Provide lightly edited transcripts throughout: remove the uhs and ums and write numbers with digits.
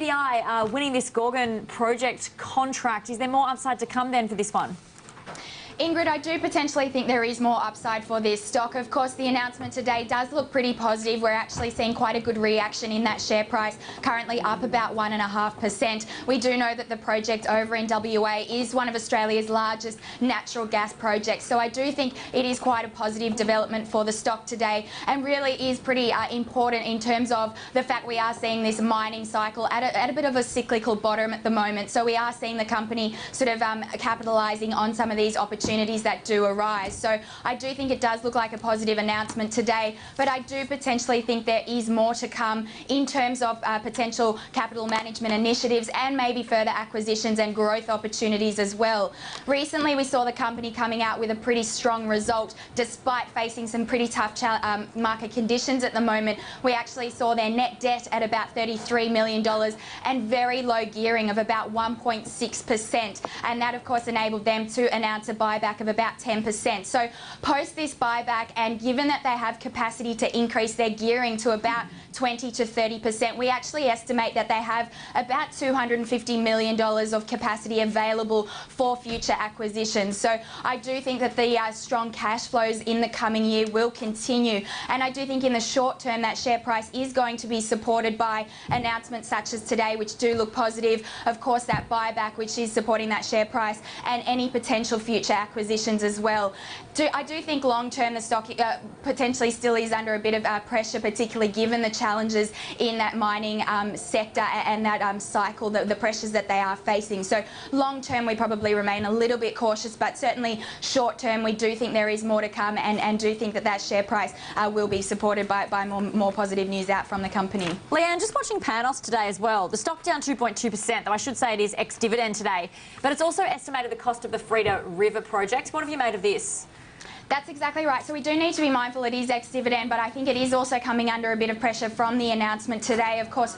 PDI winning this Gorgon project contract. Is there more upside to come then for this one? Ingrid, I do potentially think there is more upside for this stock. Of course, the announcement today does look pretty positive. We're actually seeing quite a good reaction in that share price, currently up about 1.5%. We do know that the project over in WA is one of Australia's largest natural gas projects. So I do think it is quite a positive development for the stock today, and really is pretty important in terms of the fact we are seeing this mining cycle at a bit of a cyclical bottom at the moment. So we are seeing the company sort of capitalising on some of these opportunities that do arise. So I do think it does look like a positive announcement today, but I do potentially think there is more to come in terms of potential capital management initiatives and maybe further acquisitions and growth opportunities as well. Recently we saw the company coming out with a pretty strong result despite facing some pretty tough market conditions at the moment. We actually saw their net debt at about $33 million and very low gearing of about 1.6%, and that of course enabled them to announce a buyback of about 10%. So post this buyback, and given that they have capacity to increase their gearing to about 20 to 30%, we actually estimate that they have about $250 million of capacity available for future acquisitions. So I do think that the strong cash flows in the coming year will continue, and I do think in the short term that share price is going to be supported by announcements such as today, which do look positive. Of course, that buyback, which is supporting that share price, and any potential future acquisitions as well. I do think long term the stock potentially still is under a bit of pressure, particularly given the challenges in that mining sector and that cycle, the pressures that they are facing. So long term we probably remain a little bit cautious, but certainly short term we do think there is more to come, and do think that that share price will be supported by more positive news out from the company. Leanne, just watching Panos today as well. The stock down 2.2%, though I should say it is ex-dividend today, but it's also estimated the cost of the Freda River project. What have you made of this? That's exactly right. So we do need to be mindful it is ex-dividend, but I think it is also coming under a bit of pressure from the announcement today. Of course,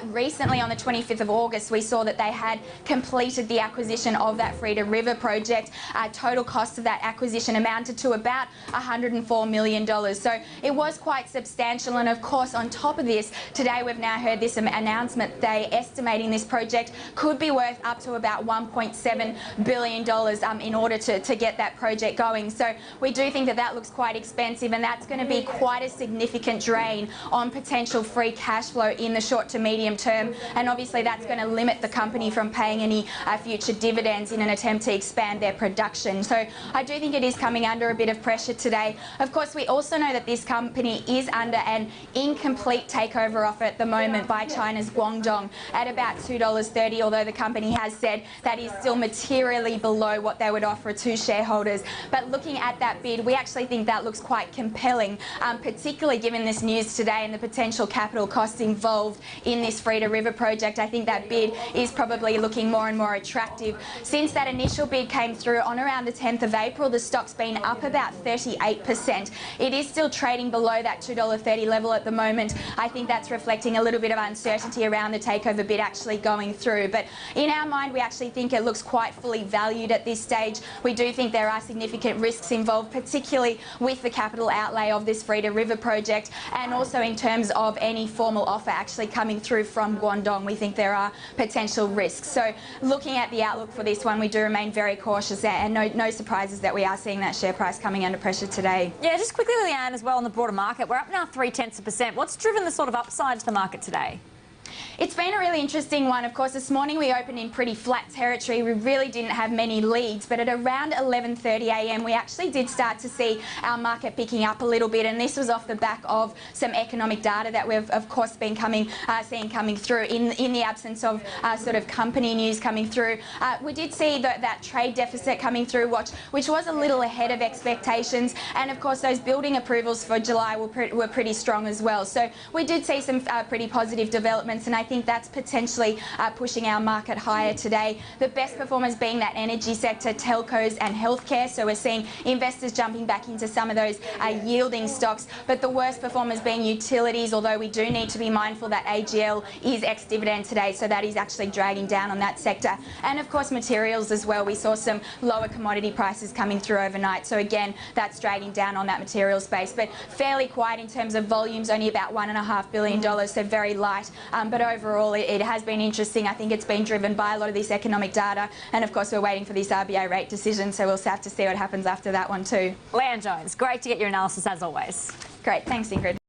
recently on the 25th of August, we saw that they had completed the acquisition of that Freda River project. Total cost of that acquisition amounted to about $104 million. So it was quite substantial. And of course, on top of this, today we've now heard this announcement. They estimating this project could be worth up to about $1.7 billion in order to get that project going. So we do think that that looks quite expensive, and that's going to be quite a significant drain on potential free cash flow in the short to medium term, and obviously that's going to limit the company from paying any future dividends in an attempt to expand their production. So I do think it is coming under a bit of pressure today. Of course, we also know that this company is under an incomplete takeover offer at the moment by China's Guangdong at about $2.30, although the company has said that is still materially below what they would offer to shareholders. But looking at that bid, we actually think that looks quite compelling, particularly given this news today and the potential capital costs involved in this Freda River project. I think that bid is probably looking more and more attractive. Since that initial bid came through on around the 10th of April, the stock's been up about 38%. It is still trading below that $2.30 level at the moment. I think that's reflecting a little bit of uncertainty around the takeover bid actually going through. But in our mind, we actually think it looks quite fully valued at this stage. We do think there are significant risks involved, particularly with the capital outlay of this Freda River project, and also in terms of any formal offer actually coming through from Guangdong. We think there are potential risks. So looking at the outlook for this one, we do remain very cautious, and no surprises that we are seeing that share price coming under pressure today. Yeah, just quickly, Leanne, as well on the broader market, we're up now 0.3%. What's driven the sort of upside to the market today? It's been a really interesting one. Of course, this morning we opened in pretty flat territory. We really didn't have many leads, but at around 11:30 a.m. we actually did start to see our market picking up a little bit, and this was off the back of some economic data that we've of course been seeing coming through in the absence of sort of company news coming through. We did see that trade deficit coming through, which was a little ahead of expectations, and of course those building approvals for July were pretty strong as well. So we did see some pretty positive developments, and I think that's potentially pushing our market higher today. The best performers being that energy sector, telcos and healthcare, so we're seeing investors jumping back into some of those yielding stocks, but the worst performers being utilities, although we do need to be mindful that AGL is ex-dividend today, so that is actually dragging down on that sector. And of course materials as well. We saw some lower commodity prices coming through overnight, so again that's dragging down on that material space, but fairly quiet in terms of volumes, only about $1.5 billion, so very light But overall, it has been interesting. I think it's been driven by a lot of this economic data, and of course we're waiting for this RBA rate decision, so we'll have to see what happens after that one too. Leanne Jones, great to get your analysis as always. Great, thanks Ingrid.